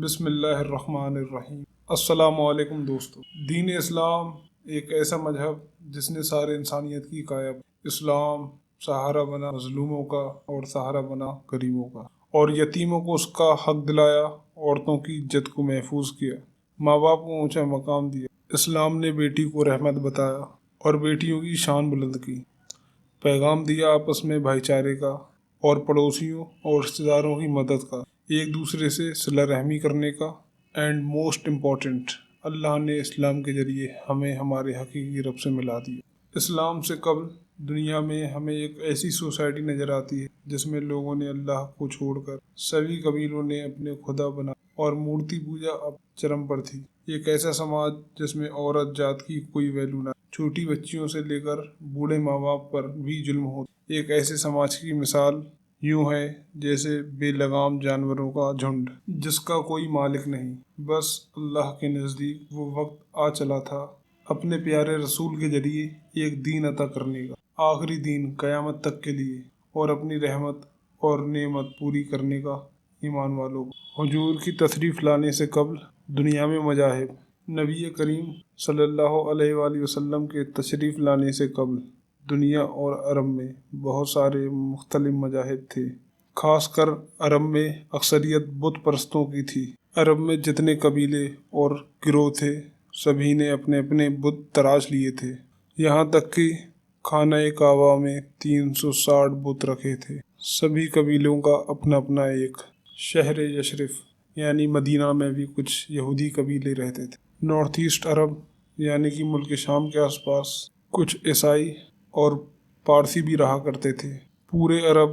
بسم اللہ الرحمن الرحیم۔ السلام علیکم دوستو۔ دین اسلام ایک ایسا مذہب جس نے سارے انسانیت کی کایا اسلام سہارا بنا مظلوموں کا اور سہارا بنا غریبوں کا، اور یتیموں کو اس کا حق دلایا، عورتوں کی عزت کو محفوظ کیا، ماں باپ کو اونچا مقام دیا۔ اسلام نے بیٹی کو رحمت بتایا اور بیٹیوں کی شان بلند کی، پیغام دیا آپس میں بھائی چارے کا اور پڑوسیوں اور رشتہ داروں کی مدد کا، ایک دوسرے سے صلہ رحمی کرنے کا، اینڈ موسٹ امپورٹنٹ، اللہ نے اسلام کے ذریعے ہمیں ہمارے حقیقی رب سے ملا دیا۔ اسلام سے قبل دنیا میں ہمیں ایک ایسی سوسائٹی نظر آتی ہے جس میں لوگوں نے اللہ کو چھوڑ کر سبھی قبیلوں نے اپنے خدا بنا اور مورتی پوجا اب چرم پر تھی۔ ایک ایسا سماج جس میں عورت ذات کی کوئی ویلو نہ، چھوٹی بچیوں سے لے کر بوڑھے ماں باپ پر بھی ظلم ہو۔ ایک ایسے سماج کی مثال یوں ہے جیسے بے لگام جانوروں کا جھنڈ جس کا کوئی مالک نہیں۔ بس اللہ کے نزدیک وہ وقت آ چلا تھا اپنے پیارے رسول کے ذریعے ایک دین عطا کرنے کا، آخری دین قیامت تک کے لیے، اور اپنی رحمت اور نعمت پوری کرنے کا۔ ایمان والوں کو، حضور کی تشریف لانے سے قبل دنیا میں مذاہب، نبی کریم صلی اللہ علیہ وآلہ وسلم کے تشریف لانے سے قبل دنیا اور عرب میں بہت سارے مختلف مذاہب تھے۔ خاص کر عرب میں اکثریت بت پرستوں کی تھی۔ عرب میں جتنے قبیلے اور گروہ تھے سبھی نے اپنے اپنے بت تراش لیے تھے، یہاں تک کہ خانہ کعبہ میں 360 بت رکھے تھے۔ سبھی قبیلوں کا اپنا اپنا ایک شہر یثرب یعنی مدینہ میں بھی کچھ یہودی قبیلے رہتے تھے۔ نارتھ ایسٹ عرب یعنی کہ ملک شام کے آس پاس کچھ عیسائی اور پارسی بھی رہا کرتے تھے۔ پورے عرب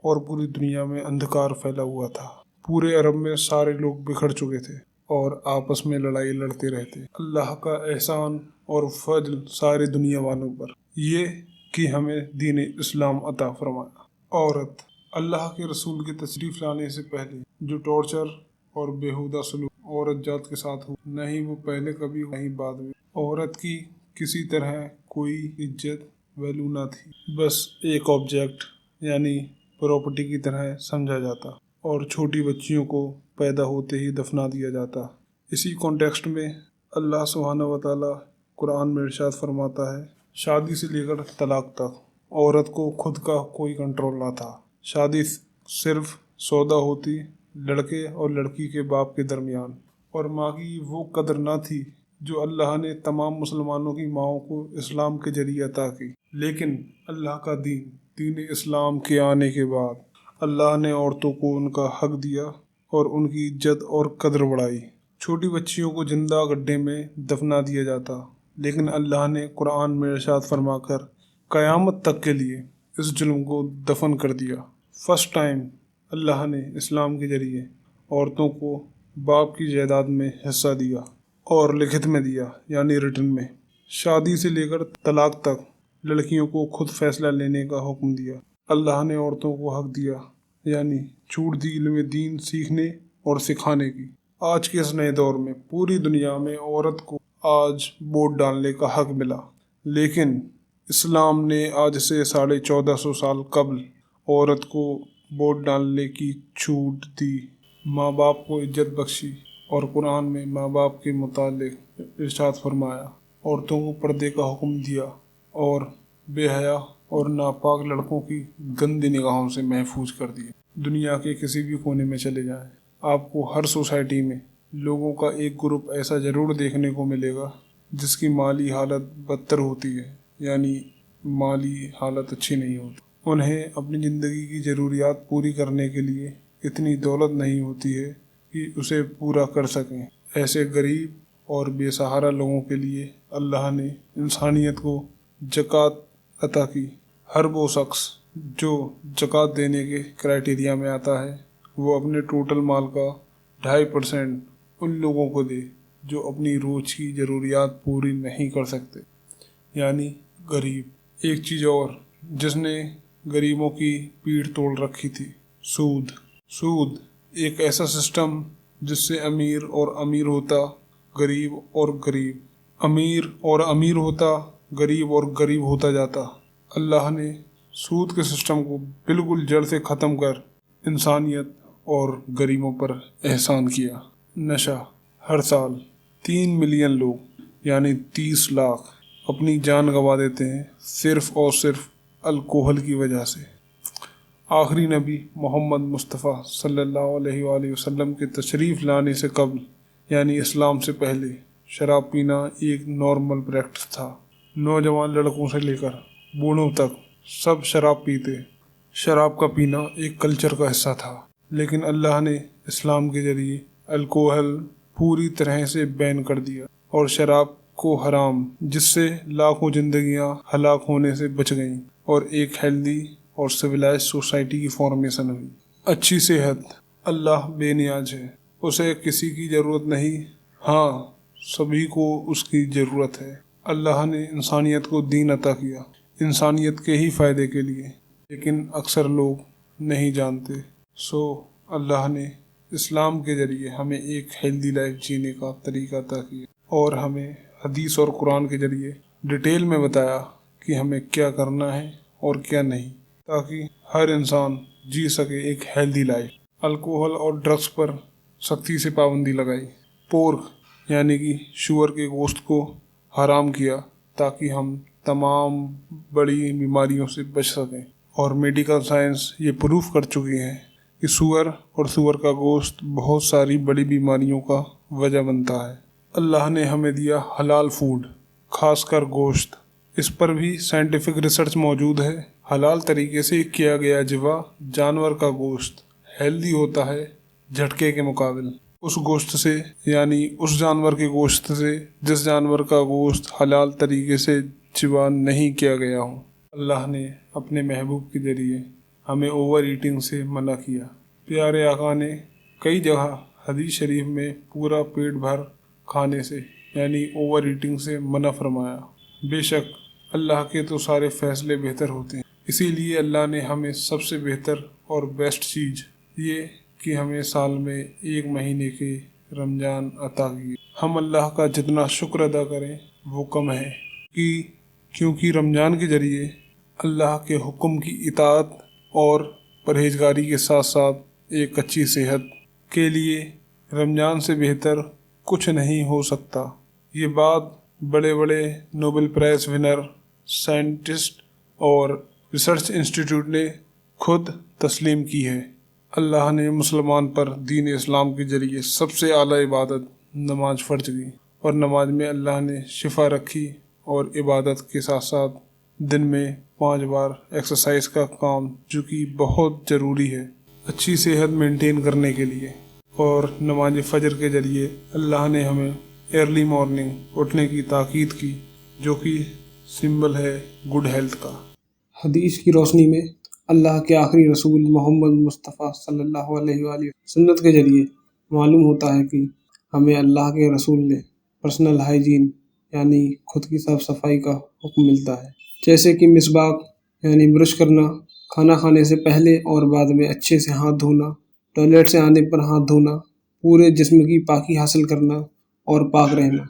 اور پوری دنیا میں اندھکار پھیلا ہوا تھا۔ پورے عرب میں سارے لوگ بکھر چکے تھے اور آپس میں لڑائی لڑتے رہتے۔ اللہ کا احسان اور فضل سارے دنیا والوں پر یہ کہ ہمیں دین اسلام عطا فرمایا۔ عورت، اللہ کے رسول کے تشریف لانے سے پہلے جو ٹارچر اور بیہودہ سلوک عورت ذات کے ساتھ ہو، نہ ہی وہ پہلے کبھی نہ ہی بعد میں، عورت کی کسی طرح کوئی عزت ویلو نہ تھی، بس ایک آبجیکٹ یعنی پراپرٹی کی طرح سمجھا جاتا اور چھوٹی بچیوں کو پیدا ہوتے ہی دفنا دیا جاتا۔ اسی کانٹیکسٹ میں اللہ سبحانہ و تعالیٰ قرآن میں ارشاد فرماتا ہے، شادی سے لے کر طلاق تک عورت کو خود کا کوئی کنٹرول نہ تھا۔ شادی صرف سودا ہوتی لڑکے اور لڑکی کے باپ کے درمیان، اور ماں کی وہ قدر نہ تھی جو اللہ نے تمام مسلمانوں کی ماؤں کو اسلام کے ذریعے عطا کی۔ لیکن اللہ کا دین اسلام کے آنے کے بعد اللہ نے عورتوں کو ان کا حق دیا اور ان کی عزت اور قدر بڑھائی۔ چھوٹی بچیوں کو زندہ گڈھے میں دفنا دیا جاتا، لیکن اللہ نے قرآن میں ارشاد فرما کر قیامت تک کے لیے اس ظلم کو دفن کر دیا۔ فرسٹ ٹائم اللہ نے اسلام کے ذریعے عورتوں کو باپ کی جائیداد میں حصہ دیا اور لکھت میں دیا یعنی ریٹن میں۔ شادی سے لے کر طلاق تک لڑکیوں کو خود فیصلہ لینے کا حکم دیا۔ اللہ نے عورتوں کو حق دیا یعنی چھوٹ دی علم دین سیکھنے اور سکھانے کی۔ آج کے اس نئے دور میں پوری دنیا میں عورت کو آج ووٹ ڈالنے کا حق ملا، لیکن اسلام نے آج سے 1450 سال قبل عورت کو ووٹ ڈالنے کی چھوٹ دی، ماں باپ کو عزت بخشی، اور قرآن میں ماں باپ کے متعلق ارشاد فرمایا، عورتوں کو پردے کا حکم دیا اور بے حیا اور ناپاک لڑکوں کی گندی نگاہوں سے محفوظ کر دیا۔ دنیا کے کسی بھی کونے میں چلے جائیں، آپ کو ہر سوسائٹی میں لوگوں کا ایک گروپ ایسا ضرور دیکھنے کو ملے گا جس کی مالی حالت بدتر ہوتی ہے، یعنی مالی حالت اچھی نہیں ہوتی۔ انہیں اپنی زندگی کی ضروریات پوری کرنے کے لیے اتنی دولت نہیں ہوتی ہے کہ اسے پورا کر سکیں۔ ایسے غریب اور بے سہارا لوگوں کے لیے اللہ نے انسانیت کو زکوٰۃ عطا کی۔ ہر وہ شخص جو زکوٰۃ دینے کے کرائٹیریا میں آتا ہے وہ اپنے ٹوٹل مال کا 2.5% ان لوگوں کو دے جو اپنی روز کی ضروریات پوری نہیں کر سکتے، یعنی غریب۔ ایک چیز اور جس نے غریبوں کی پیٹھ توڑ رکھی تھی، سود ایک ایسا سسٹم جس سے امیر اور امیر ہوتا، غریب اور غریب، امیر اور امیر ہوتا، غریب اور غریب ہوتا جاتا۔ اللہ نے سود کے سسٹم کو بالکل جڑ سے ختم کر انسانیت اور غریبوں پر احسان کیا۔ نشہ ہر سال 3 ملین لوگ یعنی 30 لاکھ اپنی جان گنوا دیتے ہیں صرف اور صرف الکوہل کی وجہ سے۔ آخری نبی محمد مصطفیٰ صلی اللہ علیہ وآلہ وسلم کے تشریف لانے سے قبل یعنی اسلام سے پہلے شراب پینا ایک نارمل پریکٹس تھا۔ نوجوان لڑکوں سے لے کر بوڑھوں تک سب شراب پیتے۔ شراب کا پینا ایک کلچر کا حصہ تھا، لیکن اللہ نے اسلام کے ذریعے الکوہل پوری طرح سے بین کر دیا اور شراب کو حرام، جس سے لاکھوں زندگیاں ہلاک ہونے سے بچ گئیں اور ایک ہیلدی اور سویلائز سوسائٹی کی فارمیشن ہوئی۔ اچھی صحت اللہ بے نیاز ہے، اسے کسی کی ضرورت نہیں، ہاں سبھی کو اس کی ضرورت ہے۔ اللہ نے انسانیت کو دین عطا کیا انسانیت کے ہی فائدے کے لیے، لیکن اکثر لوگ نہیں جانتے۔ اللہ نے اسلام کے ذریعے ہمیں ایک ہیلدی لائف جینے کا طریقہ عطا کیا اور ہمیں حدیث اور قرآن کے ذریعے ڈیٹیل میں بتایا کہ ہمیں کیا کرنا ہے اور کیا نہیں، تاکہ ہر انسان جی سکے ایک ہیلدی لائف۔ الکوہل اور ڈرگس پر سختی سے پابندی لگائی۔ پورک یعنی کہ شور کے گوشت کو حرام کیا تاکہ ہم تمام بڑی بیماریوں سے بچ سکیں، اور میڈیکل سائنس یہ پروف کر چکی ہے کہ سور اور سور کا گوشت بہت ساری بڑی بیماریوں کا وجہ بنتا ہے۔ اللہ نے ہمیں دیا حلال فوڈ، خاص کر گوشت، اس پر بھی سائنٹیفک ریسرچ موجود ہے۔ حلال طریقے سے کیا گیا جوا جانور کا گوشت ہیلدی ہوتا ہے جھٹکے کے مقابل اس گوشت سے، یعنی اس جانور کے گوشت سے جس جانور کا گوشت حلال طریقے سے جوا نہیں کیا گیا ہو۔ اللہ نے اپنے محبوب کے ذریعے ہمیں اوور ایٹنگ سے منع کیا۔ پیارے آقا نے کئی جگہ حدیث شریف میں پورا پیٹ بھر کھانے سے یعنی اوور ایٹنگ سے منع فرمایا۔ بے شک اللہ کے تو سارے فیصلے بہتر ہوتے ہیں، اسی لیے اللہ نے ہمیں سب سے بہتر اور بیسٹ چیز یہ کہ ہمیں سال میں 1 مہینے کے رمضان عطا کیے۔ ہم اللہ کا جتنا شکر ادا کریں وہ کم ہے، کیونکہ رمضان کے ذریعے اللہ کے حکم کی اطاعت اور پرہیزگاری کے ساتھ ساتھ ایک اچھی صحت کے لیے رمضان سے بہتر کچھ نہیں ہو سکتا۔ یہ بات بڑے بڑے نوبل پرائز ونر، سائنٹسٹ اور ریسرچ انسٹیٹیوٹ نے خود تسلیم کی ہے۔ اللہ نے مسلمان پر دین اسلام کے ذریعے سب سے اعلیٰ عبادت نماز فرض کی، اور نماز میں اللہ نے شفا رکھی، اور عبادت کے ساتھ ساتھ دن میں 5 بار ایکسرسائز کا کام، جو کہ بہت ضروری ہے اچھی صحت مینٹین کرنے کے لیے۔ اور نماز فجر کے ذریعے اللہ نے ہمیں ارلی مارننگ اٹھنے کی تاکید کی، جو کہ سمبل ہے گڈ ہیلتھ کا۔ حدیث کی روشنی میں اللہ کے آخری رسول محمد مصطفیٰ صلی اللہ علیہ وآلہ سنت کے ذریعے معلوم ہوتا ہے کہ ہمیں اللہ کے رسول نے پرسنل ہائیجین یعنی خود کی صاف صفائی کا حکم ملتا ہے، جیسے کہ مسواک یعنی برش کرنا، کھانا کھانے سے پہلے اور بعد میں اچھے سے ہاتھ دھونا، ٹوائلٹ سے آنے پر ہاتھ دھونا، پورے جسم کی پاکی حاصل کرنا اور پاک رہنا۔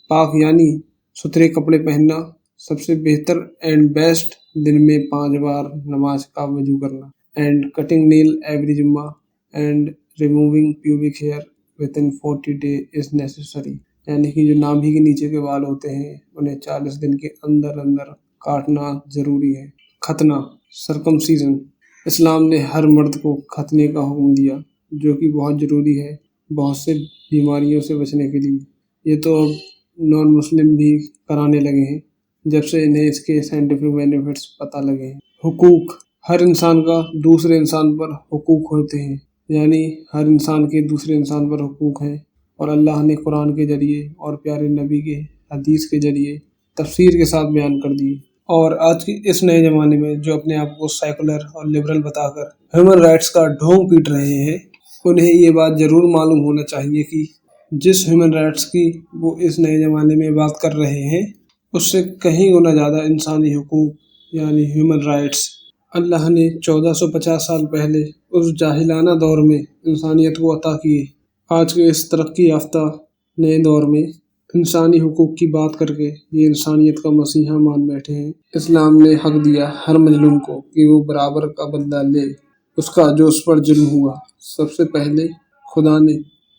پاک یعنی ستھرے کپڑے پہننا، سب سے بہتر اینڈ بیسٹ دن میں 5 بار نماز کا وضو کرنا، اینڈ کٹنگ نیل ایوری جمعہ، and removing pubic hair within 40 days is necessary، یعنی کہ جو نابھی کے نیچے کے بال ہوتے ہیں انہیں 40 دن کے اندر کاٹنا ضروری ہے۔ ختنہ سرکمسیزن، اسلام نے ہر مرد کو ختنے کا حکم دیا، جو کہ بہت ضروری ہے بہت سے بیماریوں سے بچنے کے لیے۔ یہ تو اب نان مسلم بھی کرانے لگے ہیں جب سے انہیں اس کے سائنٹیفک بینیفٹس پتہ لگے ہیں۔ حقوق، ہر انسان کا دوسرے انسان پر حقوق ہوتے ہیں، یعنی ہر انسان کے دوسرے انسان پر حقوق ہیں، اور اللہ نے قرآن کے ذریعے اور پیارے نبی کے حدیث کے ذریعے تفسیر کے ساتھ بیان کر دی۔ اور آج کے اس نئے زمانے میں جو اپنے آپ کو سیکولر اور لبرل بتا کر ہیومن رائٹس کا ڈھونگ پیٹ رہے ہیں، انہیں یہ بات ضرور معلوم ہونا چاہیے کہ جس ہیومن رائٹس کی وہ اس نئے زمانے میں بات کر رہے ہیں، اس سے کہیں گنا زیادہ انسانی حقوق یعنی ہیومن رائٹس اللہ نے 1450 سال پہلے اس جاہلانہ دور میں انسانیت کو عطا کیے۔ آج کے اس ترقی یافتہ نئے دور میں انسانی حقوق کی بات کر کے یہ انسانیت کا مسیحا مان بیٹھے ہیں۔ اسلام نے حق دیا ہر مظلوم کو کہ وہ برابر کا بدلہ لے اس کا جو اس پر ظلم ہوا۔ سب سے پہلے خدا نے